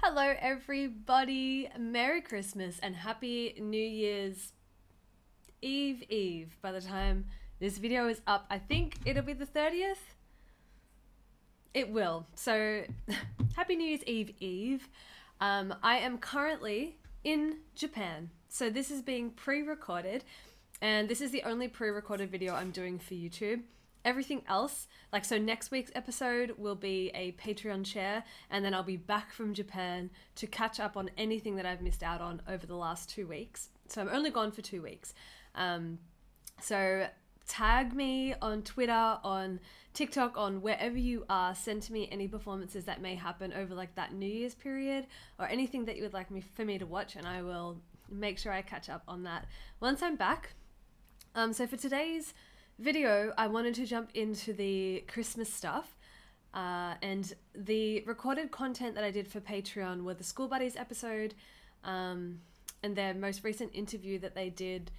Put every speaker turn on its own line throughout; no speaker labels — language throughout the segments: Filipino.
Hello everybody, Merry Christmas and Happy New Year's Eve by the time this video is up. I think it'll be the 30th. It will. So Happy New Year's Eve. I am currently in Japan. So this is being pre-recorded and this is the only pre-recorded video I'm doing for YouTube. Everything else, like so next week's episode will be a Patreon share, and then I'll be back from Japan to catch up on anything that I've missed out on over the last 2 weeks. So I'm only gone for 2 weeks. So tag me on Twitter, on TikTok, on wherever you are. Send to me any performances that may happen over like that New Year's period or anything that you would like for me to watch, and I will make sure I catch up on that once I'm back. So for today's video, I wanted to jump into the Christmas stuff, and the recorded content that I did for Patreon were the School Buddies episode, and their most recent interview that they did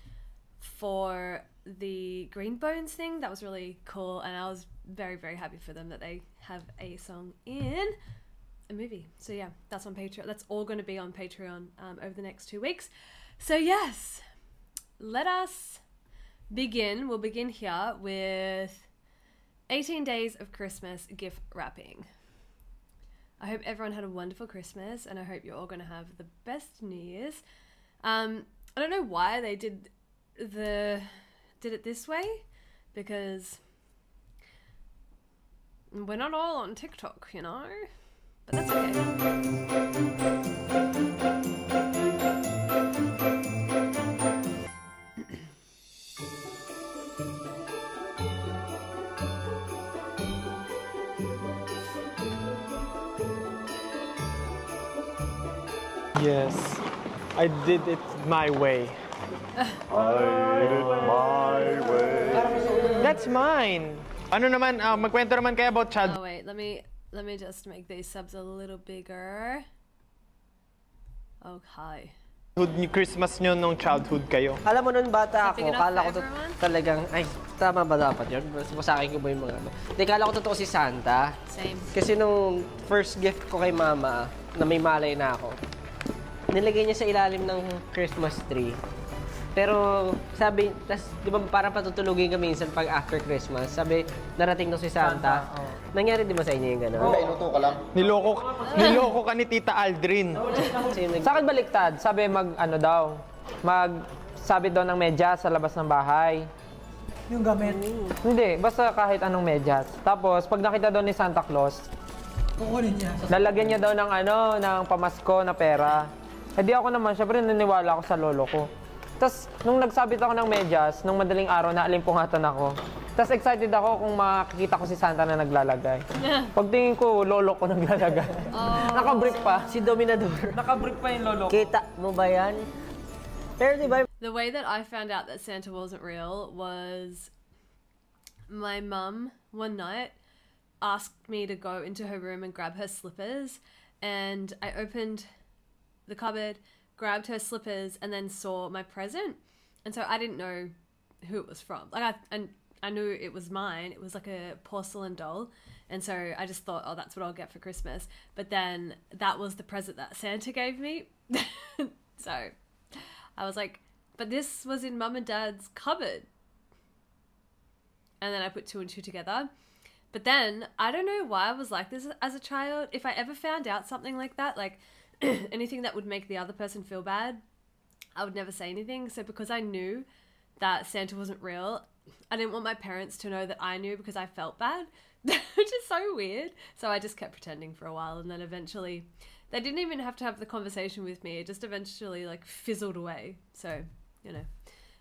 for the Green Bones thing. That was really cool, and I was very, very happy for them that they have a song in a movie. So yeah, that's on Patreon. That's all going to be on Patreon over the next 2 weeks. So yes, let us begin. We'll begin here with 18 days of Christmas gift wrapping. I hope everyone had a wonderful Christmas, and I hope you're all going to have the best New Year's. I don't know why they did it this way, because we're not all on TikTok, you know, but that's okay.
Yes, I did it my way.
I did it my way.
That's mine. Ano naman, magkwento naman kayo about child.
Oh wait, let me just make these subs a little bigger. Okay.
Christmas nyo nung childhood kayo.
Alam mo nun bata ako, kala ko talagang, ay, tama ba dapat yun? Sa akin ko ba yung mga ano? Hindi, kala ko totoo si Santa.
Same.
Kasi nung first gift ko kay mama, na may malay na ako, nilagay niya sa ilalim ng Christmas tree. Pero sabi, tas, di ba parang patutulugin kami minsan pag after Christmas, sabi, narating na si Santa. Nangyari di ba sa inyo yung gano'n?
Hindi, inuto ka lang.
Niloko ka ni Tita Aldrin.
Sa akin baliktad, sabi sabi daw ng medyas sa labas ng bahay.
Yung gamit?
Hindi, basta kahit anong medyas. Tapos, pag nakita daw ni Santa Claus,
kukunin niya.
lalagyan niya daw ng ng pamasko na pera. Eh di ako naman, syempre naniwala ako sa lolo ko. Tapos, nung nagsabit ako ng medyas, nung madaling araw, naalimpungatan ako. Tapos excited ako kung makikita ko si Santa na naglalagay. Pagtingin ko, lolo ko naglalagay. Nakabrick pa.
Si Dominador.
Nakabrick pa yung lolo ko.
Kita mo ba yan? Pero di ba?
The way that I found out that Santa wasn't real was my mum one night asked me to go into her room and grab her slippers, and I opened the cupboard, grabbed her slippers, and then saw my present. And so I didn't know who it was from. Like I knew it was mine. It was like a porcelain doll. And so I just thought, oh, that's what I'll get for Christmas. But then that was the present that Santa gave me. So I was like, but this was in Mum and Dad's cupboard. And then I put 2 and 2 together. But then I don't know why I was like this as a child. If I ever found out something like that, like anything that would make the other person feel bad, I would never say anything. So because I knew that Santa wasn't real, I didn't want my parents to know that I knew because I felt bad, which is so weird. So I just kept pretending for a while, and then eventually they didn't even have to have the conversation with me. It just eventually like fizzled away. So, you know.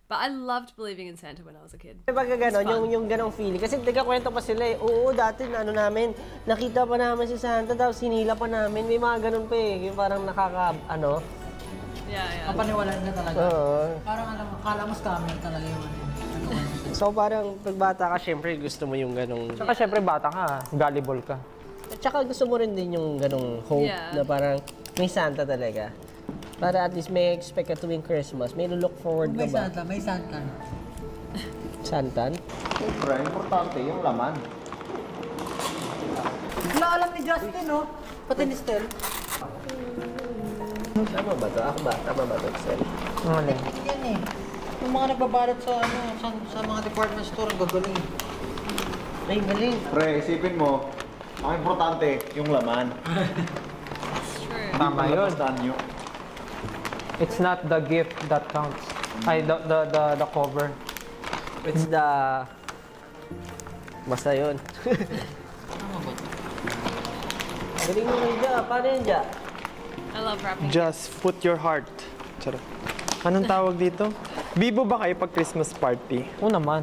But I loved believing in Santa when I was a kid.
Pagka gano'n, yung ganong feeling. Kasi nagkakwento pa sila eh. Oo, dati namin, nakita pa namin si Santa, tapos sinila pa namin. May mga ganon pa eh. Yung parang
Yeah.
Kapaniwalaan na talaga. Parang akala mo scammer talaga yung
So parang pagbata ka, syempre gusto mo yung ganong...
Tsaka syempre bata ka, gullible ka.
At saka gusto mo rin din yung ganong hope na parang may Santa talaga. Para at least may expect ka tuwing Christmas. May look forward ka ba?
May Santa.
Santan?
Siyempre, importante yung laman.
Wala alam ni Justin, no? Pati ni Stel.
Tama ba ito? Ako ba? Tama ba ito, Stel?
Ang alin?
Yan eh. Yung mga nagbabalot sa sa mga department store, ang gagaling.
Ay, galing.
Pre, isipin mo, ang importante, yung laman.
True.
Tama yun.
Basta nyo.
It's not the gift that counts. Ay, the cover.
It's the... Basta yun.
Tama ba ito?
Galing mo rin dyan. Paano yun dyan?
I love wrapping.
Just put your heart. Charot. Anong tawag dito? Bibo ba kayo pag Christmas party?
Oo naman.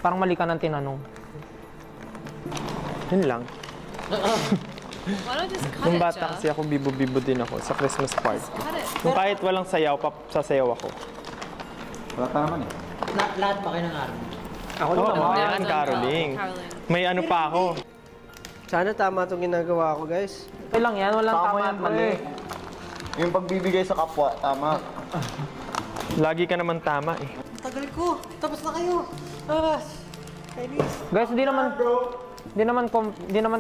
Parang mali ka ng tinanong.
Yun lang.
Why don't just cut
Nung
it,
bata kasi
Ja?
ako, bibo-bibo din ako sa Christmas party.
Cut it.
Nung kahit walang sayaw, sasayaw ako.
Wala ka naman eh.
Lahat ba kayo ng araw?
Ako
Oo,
naman.
Never
yan,
done
caroling.
caroling.
May ano pa ako.
Sana tama itong ginagawa ko, guys.
Okay lang yan, walang
Tama
tama
yan,
at mali.
pre. Yung pagbibigay sa kapwa, tama.
Lagi ka naman tama eh.
Tagal ko. Tapos na kayo. Ah, Chinese.
Guys, di naman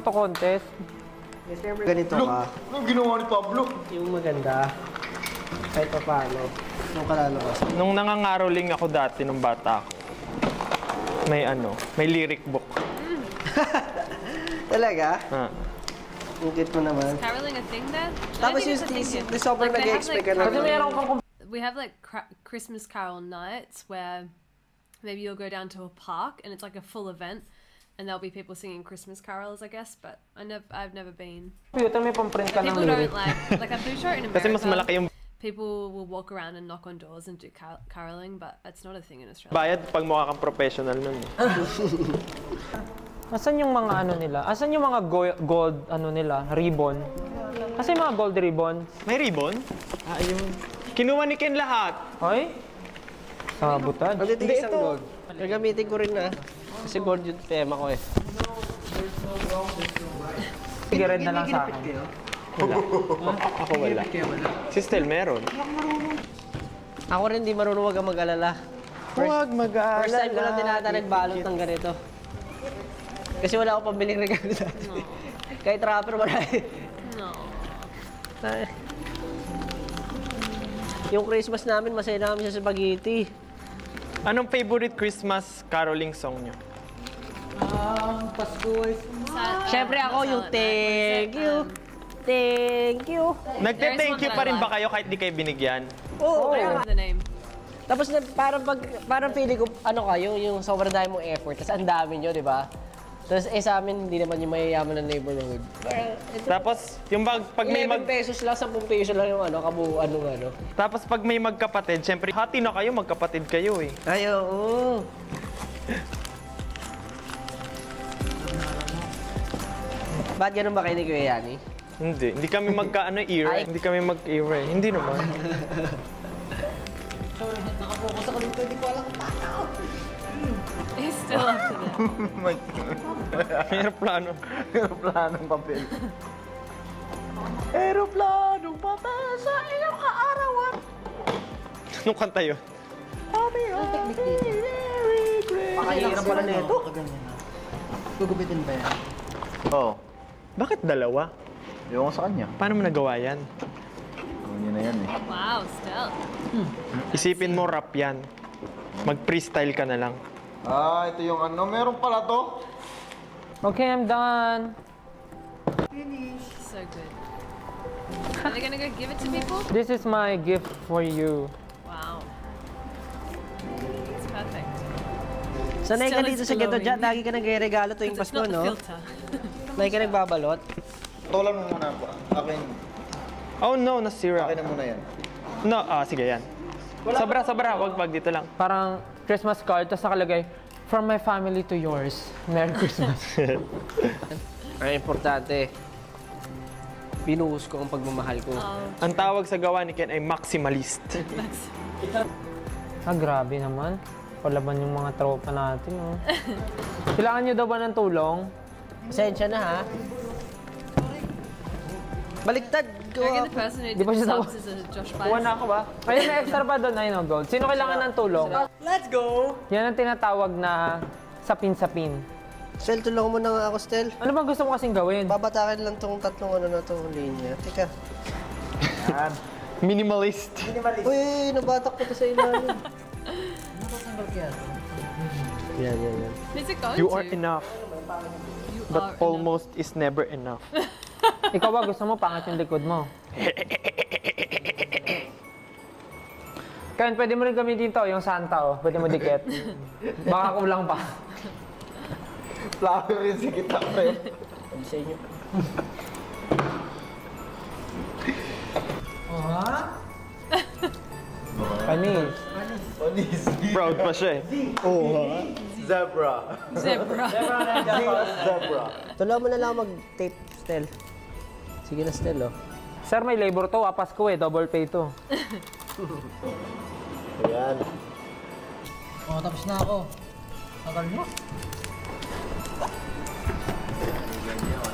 to contest.
Ganito ka.
Anong ginawa ni Pablo?
Yung maganda. Kahit pa paano. Nung kalalabas.
Nung nangangaroling ako dati nung bata ako, may lyric book.
Talaga?
Ah.
Ang cute mo naman.
Caroling a thing then?
Tapos yung sobrang
Like, they have,
nag-expect
like,
ka na.
Kasi meron kang
We have like Christmas carol nights where maybe you'll go down to a park and it's like a full event and there'll be people singing Christmas carols, I guess, but I've never been.
computer, may pamprint ka ng
People
lyric.
don't like I'm pretty sure in
Kasi mas
America
malaki yung
people will walk around and knock on doors and do caroling, but it's not a thing in Australia.
bayad pag mukha kang professional nun. Eh.
Asan yung mga ano nila? Asan yung mga gold ano nila? Ribbon? Kasi mga gold ribbon.
May ribbon? Ayun. Kinuha ni Ken lahat.
Ay? Sabutan.
Ang dito isang gold. Gagamitin ko rin na. Kasi gold yung tema ko eh.
Sige, red na lang sa akin.
Wala. Ako wala. Si Stel meron.
Ako rin di marunong wag ang mag-alala.
Huwag mag-aalala.
First time ko lang dinata nagbalot ng ganito. Kasi wala akong pambiling regalo dati. Kahit rapper wala eh.
No.
Yung Christmas namin, masaya namin sa spaghetti.
Anong favorite Christmas caroling song nyo?
Ang Pasko ay
Siyempre ako yung thank you. Thank you.
Nagte-thank you pa rin ba kayo kahit di kayo binigyan?
Oo.
The name.
Tapos parang feeling ko, ano kayo, yung sobrang dami mong effort. Tapos ang dami nyo, di ba? Tapos sa amin, hindi naman yung mayayaman ng neighborhood.
Tapos, yung pag may
11 pesos lang, 10 pesos lang yung kabuuan ng ano.
Tapos pag may magkapatid, syempre hati na kayo, magkapatid kayo eh.
Ay, oo. Ba't ganun ba kayo ni Kuya Yani?
Hindi kami
Ay.
Hindi kami mag-era. Hindi naman.
nakapokus ako dito, hindi ko alam kung paano.
He's still up to that.
May aeroplano.
Aeroplanong papel.
Aeroplanong papel sa iyong kaarawan. Anong kanta yun?
Pakahirap pala nito. Ganyan na. Gugupitin ba yan?
Oo.
Bakit dalawa?
Ewan ko sa kanya.
Paano mo nagawa yan?
Gawin niya na yan eh.
Wow, still.
Isipin mo rap yan. Mag-freestyle ka na lang.
Ah, ito yung ano. Meron pala to.
Okay, I'm done.
So good. Are they gonna go give it to people?
This is my gift for you.
Wow. It's perfect.
Sanay ka
Still
dito
is
sa Geto
glowing.
Jet, lagi ka nagre-regalo tuwing
It's
Pasko,
not the
no?
filter.
Lagi ka nagbabalot.
Tulan mo muna po. Akin.
Oh no, nasira.
Akin na muna yan.
No, sige yan. Sobra. Wag dito lang.
Parang Christmas card, tapos nakalagay, from my family to yours. Merry Christmas.
Ang importante, pinuhos ko ang pagmamahal ko.
Ang tawag sa gawa ni Ken ay maximalist.
Grabe naman. Palaban yung mga tropa natin. Oh. Kailangan nyo daw ba ng tulong?
Pasensya na, ha? Baliktad!
I reckon the person who
Di ba
did the
siya
subs is a Josh
Kuha na ako ba? Ayun, may extra pa doon. Ayun, gold. Sino kailangan ng tulong?
Let's go!
Yan ang tinatawag na sapin-sapin.
Stel, tulungan mo na nga ako, Stel.
Ano bang gusto mo kasing gawin?
Babatakin lang tong tatlong ano na tong linya. Teka.
Yan.
Minimalist.
Uy, nabatak ko to sa ilalim.
Natanggal kaya ito.
Yan.
Where's it going
You
to?
are enough.
You
But
are
almost is never enough.
Ikaw ba gusto mo pangat yung likod mo? Ken, pwede mo rin gamitin to, yung Santa oh. Pwede mo dikit. Baka kulang pa.
Flower rin si kita, pre.
Ano sa inyo?
Panis.
Onis.
Proud pa siya eh.
Zebra.
Zebra.
Zebra.
Tuloy mo na lang mag-tape, Stel. Sige na, Stel, oh.
Sir, may labor to. Apas ko eh. Double pay to.
Ayan.
Oh, tapos na ako. Tagal mo.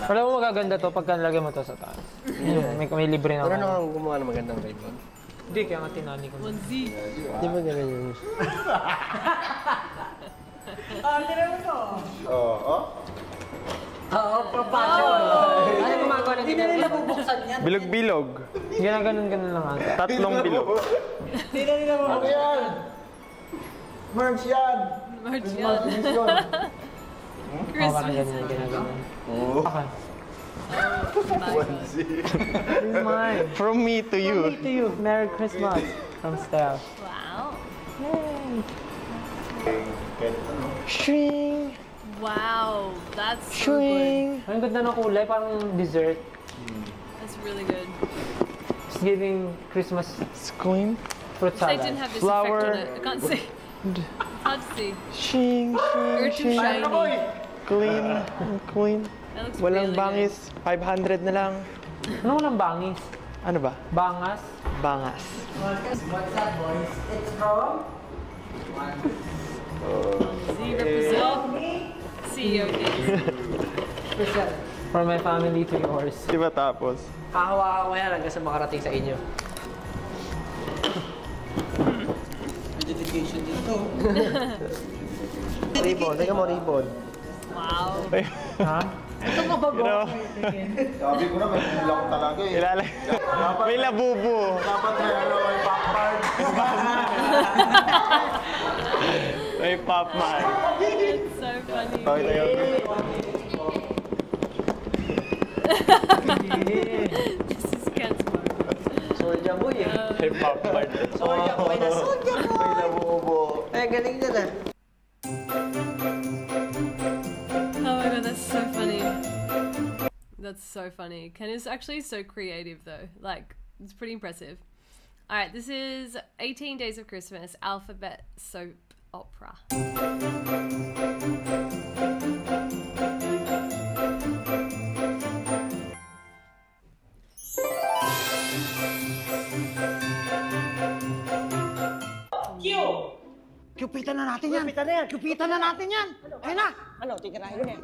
Wala mo magaganda to pagka nalagay mo to sa taas. May libre na
Pero
ako.
naman gumawa ng magandang ribbon.
Hindi, kaya nga tinani ko.
1Z.
Di ba ganun yun?
Oo.
Oo, professional.
Ano gumagawa ng
Hindi na nila bubuksan yan.
Bilog-bilog.
Ganun lang ata.
3 bilog.
Hindi na nila
Ano
bubuksan.
yan? Merch yan!
Merch
Christmas
yan.
edition.
Oo, parang ganun. Okay. Here's mine.
From me to you.
To you. Merry Christmas. From Steph.
Wow.
Shring.
Wow. That's so good.
Shring.
Ang ganda ng kulay, parang dessert.
That's really good.
It's giving Christmas
Squint.
fruit
They
salad.
didn't have this
Flower.
effect on it. I can't see. It's hard to see.
Shing,
You're
shing,
too
shing.
shiny.
Clean. Clean.
That looks
Walang
really
bangis. 500 na lang.
Ano walang bangis?
Ano ba?
Bangas?
Bangas.
What's that, boys? It's from...
good. Z represent. COD.
From my family to yours.
Diba tapos?
Kahawa ko yan hanggang sa makarating sa inyo.
Dedication dito.
Ribbon, teka mo ribbon.
Wow.
Ha?
Ito mabago.
Sabi ko na, may kulang talaga eh.
Ilalagay. May labubo.
Dapat may ano, may backpart.
May pop man.
It's so funny.
Pakita yun.
This is Ken's moment.
Soldier boy eh.
May pop man.
Soldier boy na soldier boy.
May labubo.
Ay, galing na na.
Oh my god, that's so funny. That's so funny. Ken is actually so creative though. Like, it's pretty impressive. Alright, this is 18 Days of Christmas alphabet soap opera.
Kupitan na natin yan. Kupitan na yan. Kupitan na natin yan. Ayun na.
Ano, titirahin mo yan.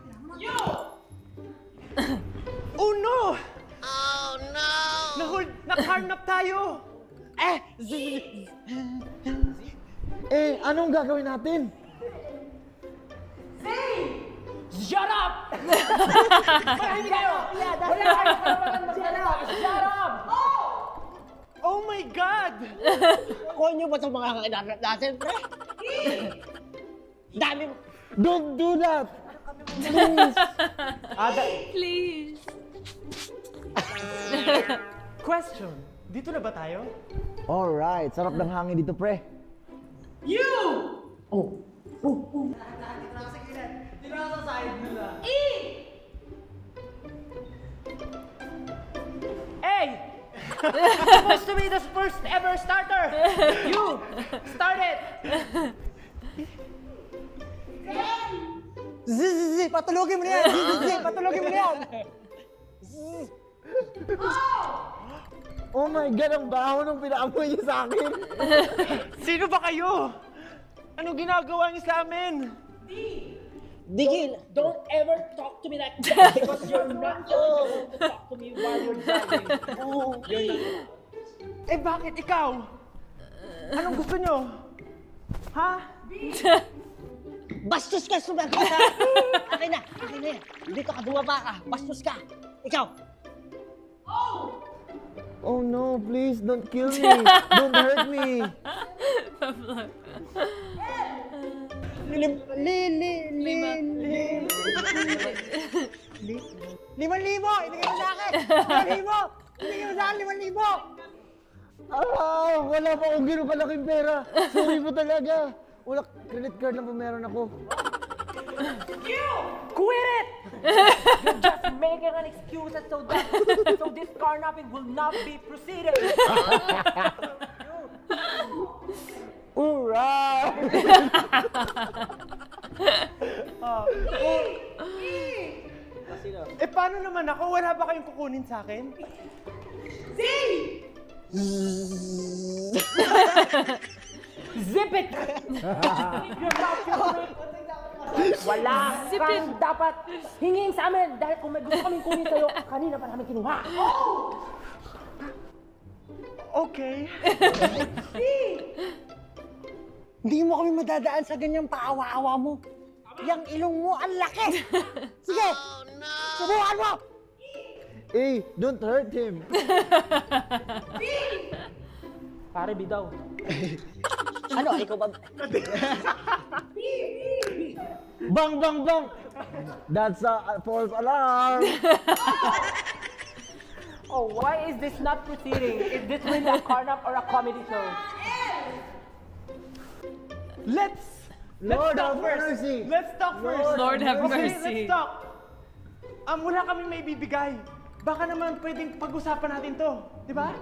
Oh no! Oh no! Naka-carnap tayo!
Anong gagawin natin?
Shut up!
Hindi kayo! Wala kayo magsalita! Shut up!
Oh my God!
Kuha niyo ba itong mga kailangan natin, pre? Dami mo! Don't do that!
Please.
Question. Dito na ba tayo?
Alright, sarap ng hangin dito, pre.
Hey! Supposed to be the first ever starter! You! Start it!
Zzz, patulogin mo na yan! Zzz, patulogin mo na yan! Oh my God, ang baho nung pinaamoy niyo sa akin!
Sino ba kayo? Ano ginagawa niyo sa amin?
Digil!
Don't ever talk to me like that because you're not eligible to talk to me while you're driving.
Eh bakit ikaw? Anong gusto niyo? Ha?
Bastos ka, sumagot ka! Akin na yan! Dito ka, dumaba ka! Bastos ka! Ikaw!
Oh no, please don't kill me. Don't hurt me.
Pablo.
Lima. 5,000! Ibigay mo sa akin! 5,000! Ibigay mo sa akin 5,000!
Wala pa akong gano'ng kalaking pera. Sorry po talaga. Wala, credit card lang po meron ako.
Quit it! You're just making an excuse so this carnapping will not be proceeded.
Alright!
Paano naman ako? Wala ba kayong kukunin sa akin?
Zip it! You're not children. Wala kang dapat hingin sa amin dahil kung may gusto kaming kunin sa'yo, kanina pa namin kinuha.
Okay.
Hindi mo kami madadaan sa ganyang paawa-awa mo. Yang ilong mo ang laki! Sige! Subukan mo!
Hey, don't hurt him.
Pare, bidaw.
Ano? Ikaw ba?
Bang, bang, bang! That's a false alarm.
Oh, why is this not proceeding? Is this really a carnap or a comedy show?
Let's
Lord
talk
have
first.
mercy.
Let's talk first.
Lord have
Okay,
mercy.
let's talk. Wala kami may bibigay. Baka naman pwedeng pag-usapan natin to. Di ba?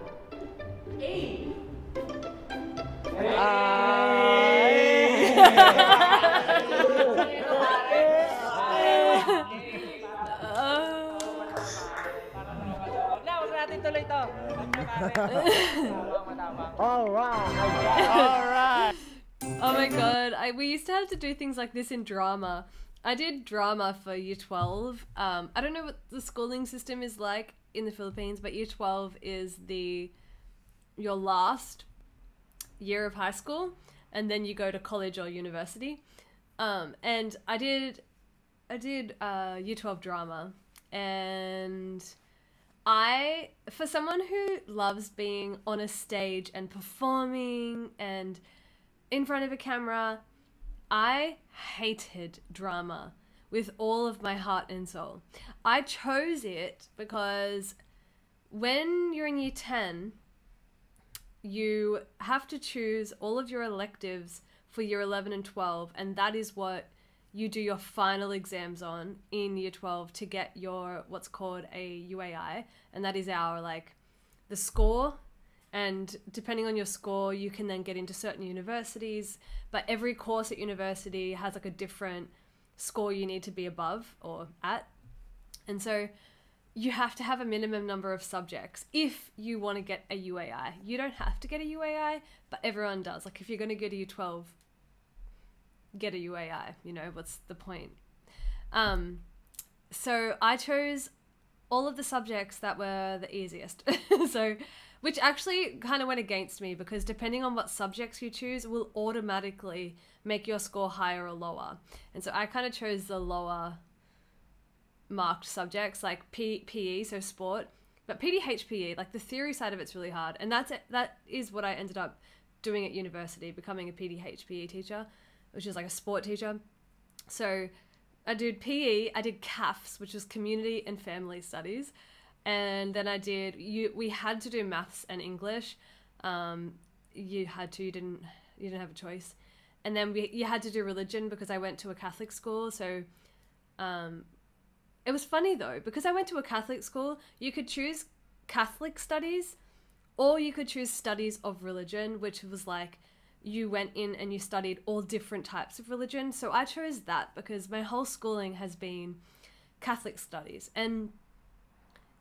Huwag natin tuloy to.
Alright.
Oh my god, we used to have to do things like this in drama. I did drama for year 12. I don't know what the schooling system is like in the Philippines, but year 12 is your last year of high school, and then you go to college or university. And I did year 12 drama, and for someone who loves being on a stage and performing and in front of a camera, I hated drama with all of my heart and soul. I chose it because when you're in year 10, you have to choose all of your electives for year 11 and 12, and that is what you do your final exams on in year 12 to get your what's called a UAI, and that is the score. And depending on your score, you can then get into certain universities, but every course at university has a different score you need to be above or at. And so you have to have a minimum number of subjects if you want to get a UAI. You don't have to get a UAI, but everyone does. If you're going to go to year 12, get a UAI, what's the point? So I chose all of the subjects that were the easiest. Which actually kind of went against me, because depending on what subjects you choose will automatically make your score higher or lower. And so I kind of chose the lower marked subjects like PE, so sport, but PDHPE, the theory side of it's really hard. And that is what I ended up doing at university, becoming a PDHPE teacher, which is a sport teacher. So I did PE, I did CAFS, which is Community and Family Studies. And then we had to do maths and English. You didn't have a choice. And then you had to do religion because I went to a Catholic school. So it was funny though, because I went to a Catholic school, you could choose Catholic studies or you could choose studies of religion, which was you went in and you studied all different types of religion. So I chose that because my whole schooling has been Catholic studies. And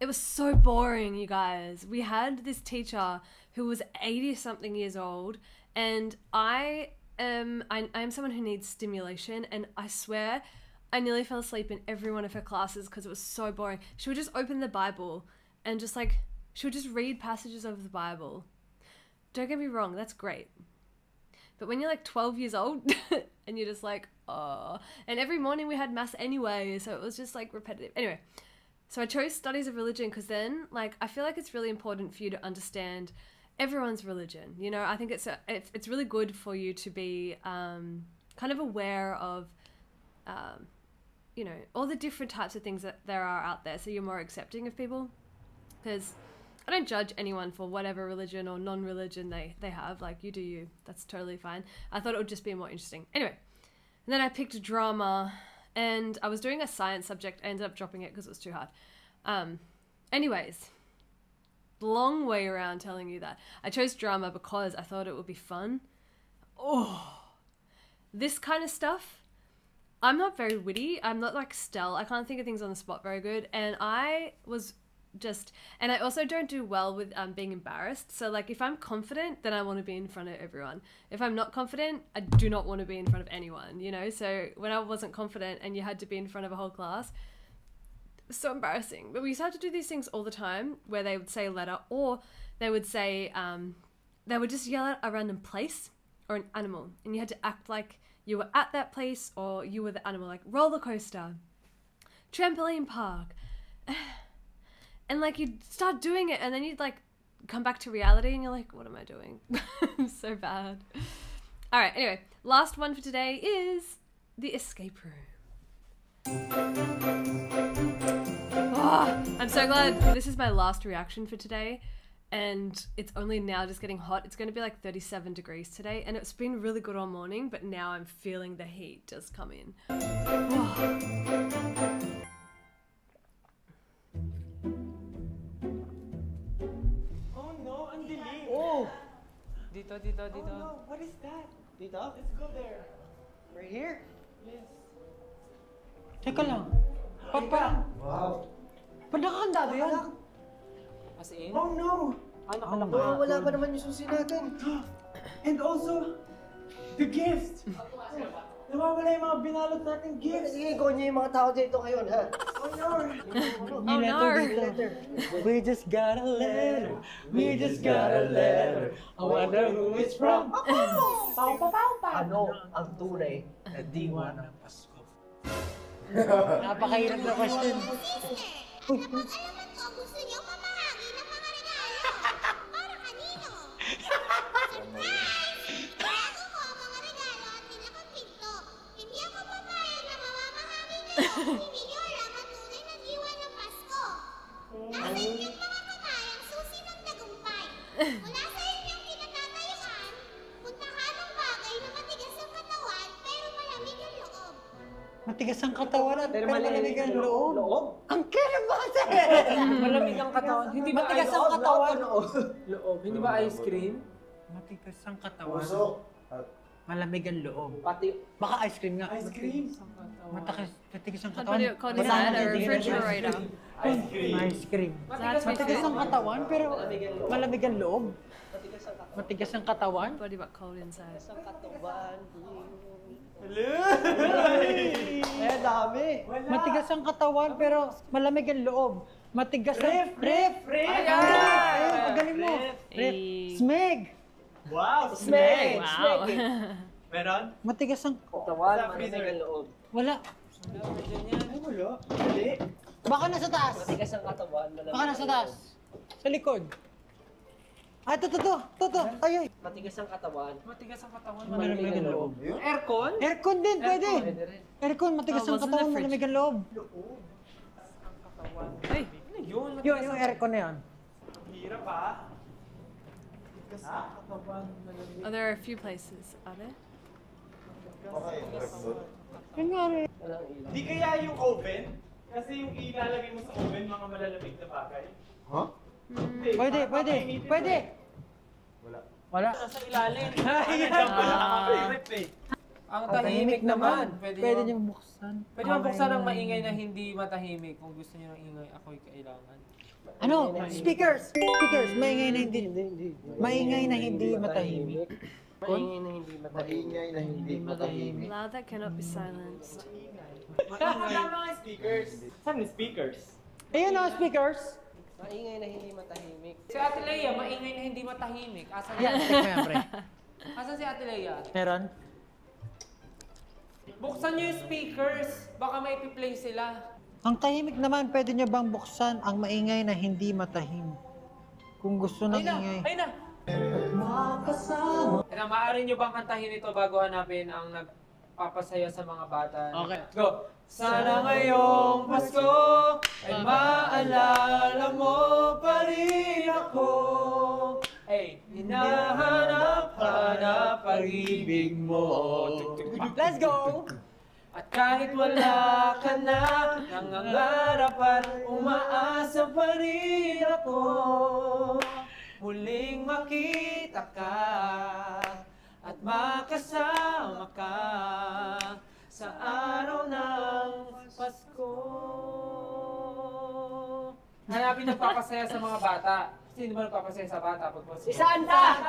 it was so boring, you guys. We had this teacher who was 80-something years old, and I am someone who needs stimulation, and I swear I nearly fell asleep in every one of her classes because it was so boring. She would just open the Bible and she would just read passages of the Bible. Don't get me wrong, that's great. But when you're 12 years old and you're just oh. And every morning we had mass anyway, so it was just repetitive. Anyway. So I chose studies of religion because then, like, I feel like it's really important for you to understand everyone's religion. You know, I think it's really good for you to be kind of aware of, you know, all the different types of things that there are out there, so you're more accepting of people. Because I don't judge anyone for whatever religion or non-religion they have. Like, you do you. That's totally fine. I thought it would just be more interesting. Anyway, and then I picked drama, and I was doing a science subject. I ended up dropping it because it was too hard. Anyways, long way around telling you that. I chose drama because I thought it would be fun. Oh, this kind of stuff. I'm not very witty. I'm not like Stell. I can't think of things on the spot very good. And I was and I also don't do well with being embarrassed. So like if I'm confident, then I want to be in front of everyone. If I'm not confident, I do not want to be in front of anyone, you know? So when I wasn't confident and you had to be in front of a whole class, it was so embarrassing. But we used to have to do these things all the time where they would say a letter, or they would say, they would just yell at a random place or an animal, and you had to act like you were at that place or you were the animal, like roller coaster, trampoline park. And like you'd start doing it and then you'd like come back to reality and you're like, what am I doing? So bad. All right, anyway, last one for today is the escape room. Oh, I'm so glad this is my last reaction for today, and it's only now just getting hot. It's going to be like 37 degrees today, and it's been really good all morning, but now I'm feeling the heat just come in. Oh.
Dito.
Oh no, what is that? Dito? Let's go there. Right here? Yes.
Teka lang. Papa.
Wow.
Ba't nakakandado yan?
As in?
Oh no! Wala pa naman yung susi natin. And also, the gift! Nawawala yung mga binalot natin gifts. Sige, niyo yung mga tao dito ngayon, ha? Oh no!
Oh no!
We just got a letter. We just got a letter. I wonder who it's from. Ano ang tunay na diwa ng Pasko?
Napakahirap na question.
Alam ko, gusto niyo mamahagi ng mga regalo. Para kanino? Surprise! Bago ko ang mga regalo at pinakapinto. Hindi ako papayag na mamamahagi niyo. Hindi niyo alam ang tunay na diwa ng Pasko. Nasa inyong mga kamay ang susi ng tagumpay. Mula sa inyong kinatatayuan, puntahan ang bagay na matigas ang katawan pero malamig ang loob.
Matigas ang katawan at pero malamig ang loob.
Ang kaya ba kasi?
Malamig ang katawan. Hindi ba
Matigas ang katawan.
loob? Hindi ba ice cream?
Matigas ang katawan. Malamig ang loob. Baka ice cream nga.
Ice cream?
Matigas ang
What
katawan.
do you call it? A refrigerator.
Ice cream. Matigas ang katawan pero malamig ang loob. Matigas ang katawan.
Body but cold inside.
Dami.
Matigas ang katawan pero malamig ang loob. Matigas ang... Ref! Ang galing mo. Ref. Smeg!
Wow!
Smeg! Wow.
Meron?
Matigas ang...
Katawan, malamig ang loob.
Wala.
Ay, wala. Dali.
Baka nasa taas.
Matigas ang katawan, malamig.
Baka nasa taas. Sa likod. Ay, to. Ay.
Matigas ang katawan.
Matigas ang katawan.
Malamig ang loob.
Aircon?
Aircon din, pwede. Aircon, matigas
Oh,
ang
wasn't
katawan,
the fridge?
malamig ang loob.
Hey.
Yun.
Yung aircon na yan.
Hirap ah. Matigas ang katawan, malamig.
Oh, there are a few places, are there?
Yun nga rin.
Di kaya yung oven? Kasi yung ilalagay mo sa oven, mga malalamig na bagay.
Huh?
Hindi,
Pwede. Wala.
Nasa ilalim. Ang
Tahimik
tahimik naman.
Pwede niyong buksan.
Pwede mo buksan ng maingay na hindi matahimik. Kung gusto niyo ng ingay, ako'y kailangan.
Ano? Speakers! Maingay na hindi. Maingay na hindi matahimik.
Maingay na hindi matahimik.
Loud that cannot be silenced.
Wala mga speakers. Saan yung speakers?
Ayun o, speakers!
Maingay na hindi matahimik.
Si Ate Leia, maingay na hindi matahimik. Asan
Yan,
yan?
check mo yan, pre.
Asan si Ate Leia?
Meron?
Buksan niyo yung speakers. Baka may play sila.
Ang tahimik naman, pwede niyo bang buksan ang maingay na hindi matahim? Kung gusto ng ingay.
Ayun na! Kaya maaari nyo bang kantahin ito bago hanapin ang nagpapasaya sa mga bata?
Okay.
Go! Sana ngayong Pasko ay maalala mo pa rin ako. Hey, hinahanap-hanap pag-ibig mo. Let's go! At kahit wala ka na, nangangarap at umaasa pa rin ako. Muling makita ka at makasama ka sa araw ng Pasko. Hanapin nagpapasaya sa mga bata. Sino ba nagpapasaya sa bata pag Pasko?
Si Santa!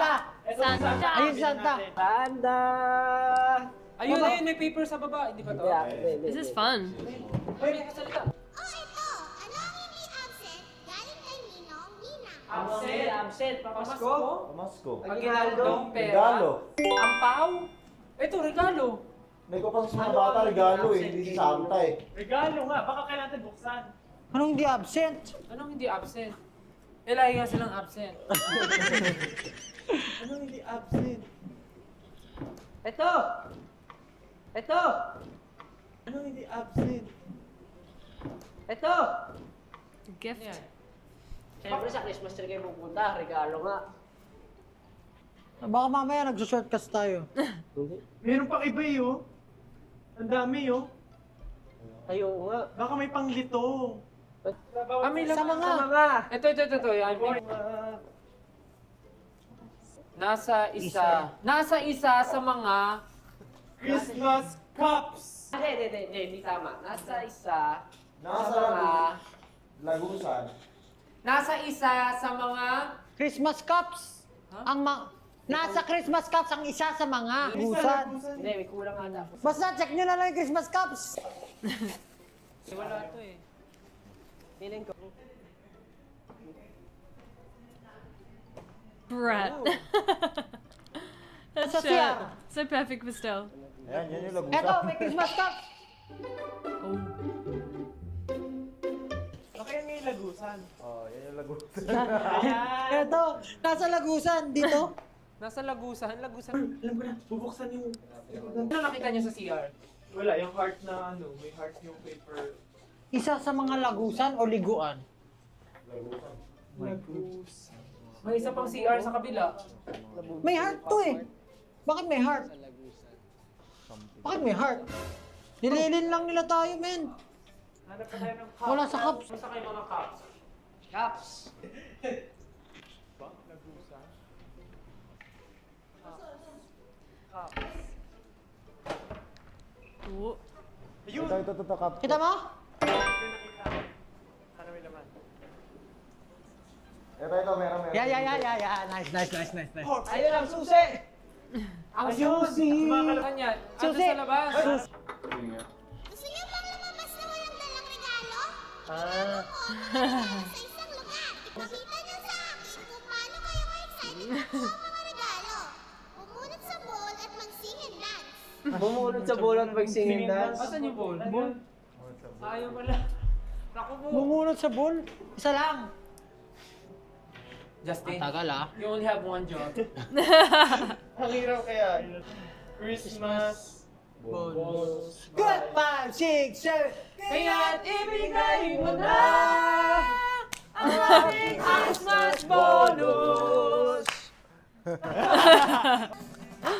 Santa.
Ayun, Santa.
Santa!
Ayun, ayun, may paper sa baba. Hindi ba to?
This is fun.
May kasalita.
Oh, ito! Ano ang hindi absent galing kay Ninong Nina?
Absent.
Pamasko?
Pamasko.
Aguinaldong pera?
Regalo.
Ampaw? Ito, regalo.
May kapang sa mga bata, regalo eh. Hindi si Santa eh.
Regalo nga, baka kailangan natin buksan.
Anong di absent?
Anong hindi absent? Eh, lagi nga silang absent.
Anong hindi absent?
Ito! Ito!
Anong hindi absent?
Ito!
Gift.
Yan.
Siyempre sa Christmas tree kayo pupunta, regalo nga.
Baka mamaya nagsushortcuts tayo.
Meron pang iba eh, oh. Ang dami, oh.
Ayaw nga.
Baka may panglito.
May
Sa
laman.
mga.
Ito. Yan. Nasa isa sa mga
Christmas cups!
Hindi tama. Nasa isa
Nasa
mga
Lagusan.
nasa isa sa mga
Christmas cups. Ang nasa Christmas cups ang isa sa mga gusan.
Hindi, may kulang ata.
Basta check nyo na lang yung Christmas cups.
wala to eh.
Feeling ko.
Brat. That's
Sa CR.
so perfect for still.
Ayan, yan yung lagusan.
Eto, may Christmas cups.
Oh.
Baka yan yung lagusan.
Oh, yan yung lagusan.
Eto, nasa lagusan. Dito.
Nasa lagusan.
Alam ko na, bubuksan yung...
Ano nakita niyo sa CR?
Wala, yung heart na ano, may heart yung paper.
Isa sa mga lagusan o liguan.
Lagusan.
May isa pang CR sa kabila.
May heart to eh. Bakit may heart? Bakit may heart? Nililin lang nila tayo, men.
Hanap pa tayo ng cup.
Wala sa cups.
Basta kayo mga cups.
Caps.
Lagusan.
Oh.
Ayun!
Ito, cup.
Kita mo?
Sana may laman.
Ito, meron.
Yeah. Nice.
Ayun ang susi!
Ang susi!
Kumakalakan yan. Ando sa labas.
Gusto niyo bang lumabas na walang dalang regalo?
Ah.
Sa isang lugar. Ipakita niyo sa akin kung paano kayo ka-excited makuha ang mga regalo. Umunot sa bowl at mag-sing and dance.
Bumunod sa bulot mag-singing dance.
Asan yung bowl? Ayaw pala. Naku po.
Bumunot sa bowl. Isa lang.
Justin,
Tagal ah.
you only have one job.
Ang hirap kaya. Christmas.
Bonus.
Good! 5, 6, 7.
Kaya't ibigay mo na ang ating Christmas bonus.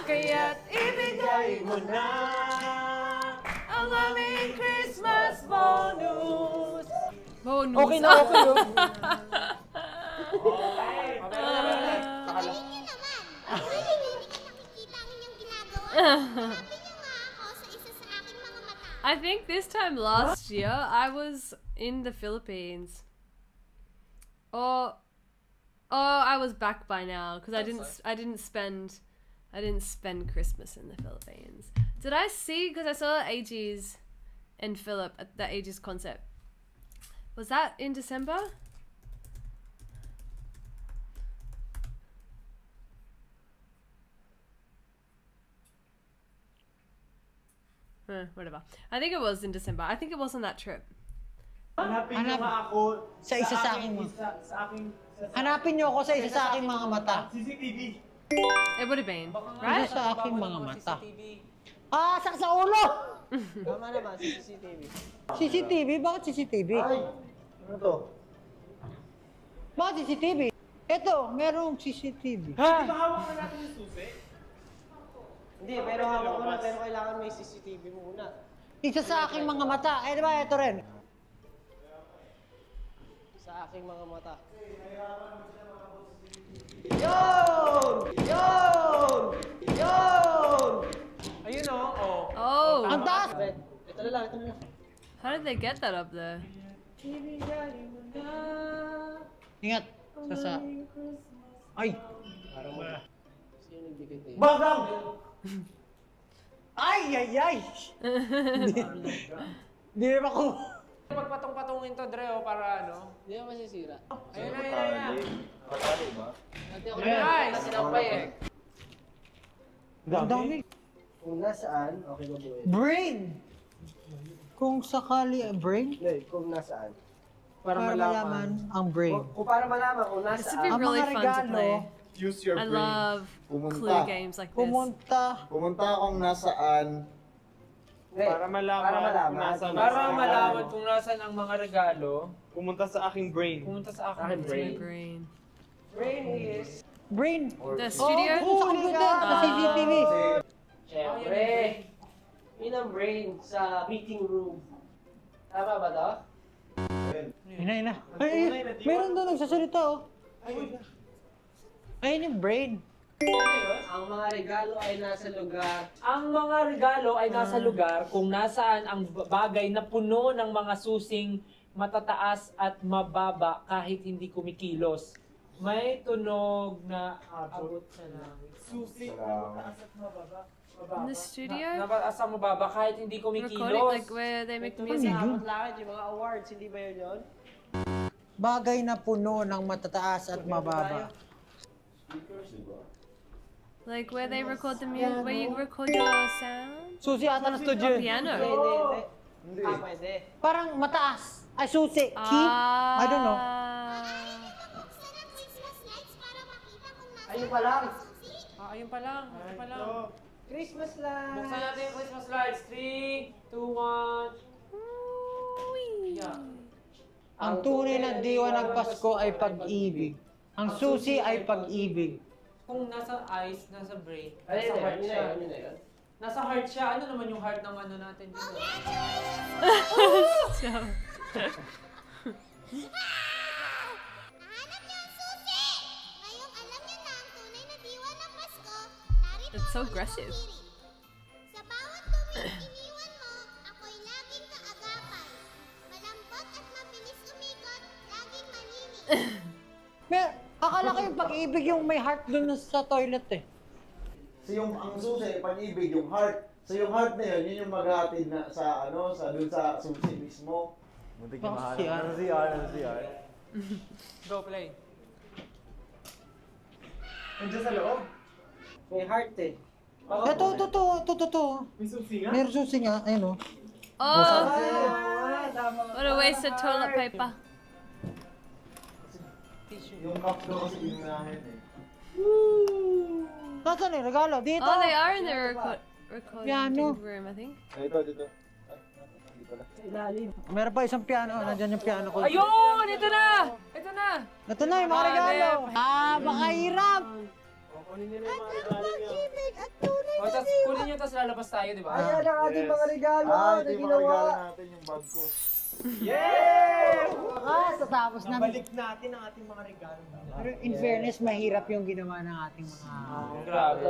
Kaya't ibigay mo na ang aming Christmas bonus.
Bonus.
Okay na, okay yun.
Galing niyo naman. Akala niyo hindi ko nakikita ang inyong ginagawa. Sabi niyo nga ako sa isa sa aking mga mata.
I think this time last year I was in the Philippines. Or I was back by now because I didn't spend Christmas in the Philippines. Did I see, because I saw Aegis and Philip at the Aegis concert. Was that in December? Whatever. I think it was in December. I think it was on that trip.
Hanapin niyo
Hanap-
nga ako
sa isa sa aking Hanapin niyo ako sa isa sa aking mga mata.
CCTV.
It would have been,
Isa
right?
sa aking mga mata. Ah, sa ulo!
Tama naman, sa CCTV.
CCTV? Bakit CCTV?
Ay, ano to?
Bakit CCTV? Ito, merong CCTV.
Di ba hawak na natin yung susi?
Hindi, pero hawak ko na, pero kailangan may CCTV muna.
Isa sa aking mga mata. Eh, di ba, ito rin.
Sa aking mga mata. Yon! Yon! Yon!
Ayun oh.
Oh,
Ang taas!
Ito na lang, ito na lang.
how did they get that up there?
Ingat. Sa... Ay!
Sino nagbigay tayo?
Bagang!
Ay, ay, ay! Hindi naman ako.
Pagpatong-patungin to, Dre, oh, para ano.
Hindi ako masisira.
Ayun na.
Patalo ba?
Dati ako
Nice!
sinampay eh.
Ang dami.
Kung nasaan, okay ba buhay?
Brain! Kung sakali, brain?
Hindi, kung nasaan.
Para malaman ang brain.
Kung para malaman kung
This would
nasaan,
be
Ang
really
mga
fun to
regalo,
play.
use your
I
brain.
love
Pumunta.
clue games like this.
Pumunta kung nasaan.
Para malaman kung nasaan.
Para malaman kung nasan ang mga regalo,
Pumunta sa aking brain.
pumunta sa akin.
It's my brain.
Brain is...
brain.
The studio?
Oh, sa computer, sa CCTV.
Siyempre. Yun ang brain sa meeting room. Tama ba to?
Ina. Ay, meron doon nagsasalita, oh. Ayun yung brain.
Ang mga regalo ay nasa lugar.
Ang mga regalo ay nasa lugar kung nasaan ang bagay na puno ng mga susing matataas at mababa kahit hindi kumikilos. May tunog na abot sa langit.
Susi.
In the studio?
Nataas sa mababa kahit hindi
Recording,
kumikilos.
like where they make the
Ito
music?
sa abot langit, yung mga awards, hindi ba yun yun?
Bagay na puno ng matataas at mababa.
Like where they record the music, where you record your sound?
Susi ata na studio.
Piano.
Hindi. Ah, pwede.
Parang mataas. Ay, susi. Key? I don't know.
Buksan ang Christmas lights para makita kung nasaan
Ayun pa lang.
Ayun pa lang. Ayun pa lang.
Christmas lights.
Buksan natin yung Christmas lights. 3, 2, 1. Yeah.
Ang tunay na diwa ng Pasko ay pag-ibig. Ang susi ay pag-ibig.
Kung nasa eyes, nasa brain,
Ayun
nasa
na
heart
yun,
siya.
yun na yun.
Nasa heart siya. Ano naman yung heart ng ano natin dito?
Nahanap niyo ang susi! Ngayong alam niyo na ang tunay na diwa ng Pasko, narito
It's so
ang
aggressive.
papuri. Sa bawat duming iniwan mo, ako'y laging kaagapay. Malambot at mabilis umikot, laging malinis.
Akala ko yung pag-ibig yung may heart dun sa toilet eh.
So yung ang susi, pag-ibig, yung heart. So yung heart na yun, yun yung maghatid na sa ano, sa dun sa susi mismo. Muntik
na mahanap.
CR.
Go play.
Nandiyan sa loob.
May heart eh.
Ito.
May susi nga.
Meron susi nga. Ayun oh.
Oh, what a waste of toilet paper.
Yung cup doon kasi yun namin eh.
Nasaan yung regalo? Dito.
Oh, they are in the recording
Piano.
room, I think.
Dito. Dito pala.
Meron pa isang piano. Nandyan yung piano ko.
Ayun! Ito na! Ito na!
Ito na yung mga regalo. Baka hirap.
Kunin nila yung mga regalo niyo.
O, tas kunin nyo, tas lalabas tayo, di ba?
Ayan ang ating mga regalo na
ito yung mga
ginawa.
regalo natin, yung bag ko.
Tapos na.
Balik natin ang ating mga regalo.
Pero in fairness, mahirap yung ginawa ng ating mga...
Grabe.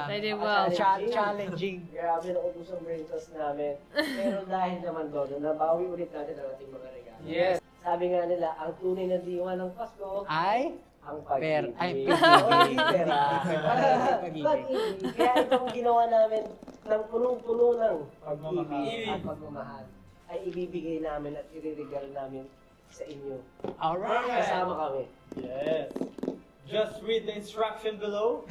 They did well.
Challenging.
Grabe na ubus ang brain trust namin. Pero dahil naman doon, nabawi ulit natin ang ating mga regalo.
Yes.
Sabi nga nila, ang tunay na diwa ng Pasko,
Ay?
ang pag-ibig.
Ay,
Pag-ibig.
pag-ibig.
Kaya itong ginawa namin ng punong-puno ng
Pagmamahal.
pag-ibig at pagmamahal ay ibibigay namin at iriregal namin sa inyo.
Alright.
Kasama kami.
Yes. Just read the instruction below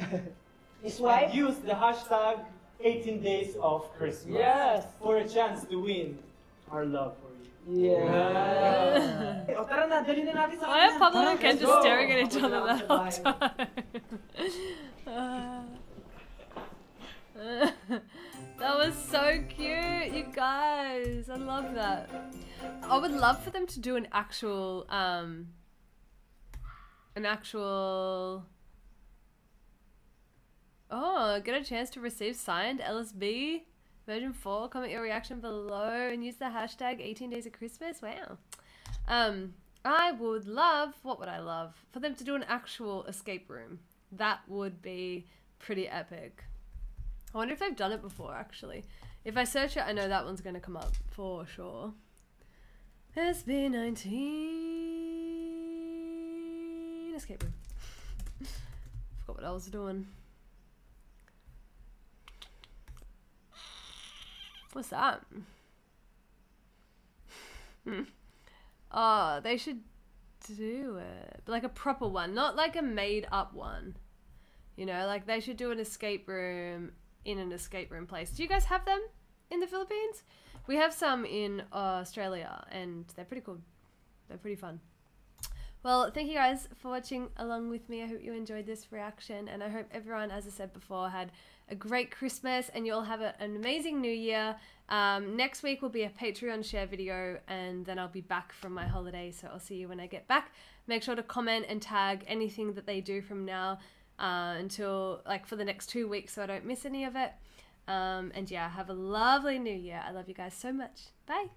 Swipe.
and use the hashtag 18 days of Christmas
Yes.
for a chance to win our love for you.
Yeah. O tara na, dali na natin sa
Why are
kanya.
Pablo and Ken
Let's
just
go.
staring at each other the whole
Bye.
time? That was so cute, you guys. I love that. I would love for them to do an actual oh, get a chance to receive signed LSB version 4. Comment your reaction below and use the hashtag 18 days of Christmas. Wow. I would love, what would I love? For them to do an actual escape room. That would be pretty epic. I wonder if they've done it before, actually. If I search it, I know that one's going to come up for sure. SB19 escape room. Forgot what I was doing. What's that? Oh, they should do it. But like a proper one, not like a made up one. You know, like they should do an escape room in an escape room place. Do you guys have them in the Philippines? We have some in Australia and they're pretty cool. They're pretty fun. Well, thank you guys for watching along with me. I hope you enjoyed this reaction and I hope everyone, as I said before, had a great Christmas and you'll have an amazing New Year. Next week will be a Patreon share video and then I'll be back from my holiday, so I'll see you when I get back. Make sure to comment and tag anything that they do from now until like for the next 2 weeks so I don't miss any of it. And yeah, have a lovely New Year. I love you guys so much. Bye.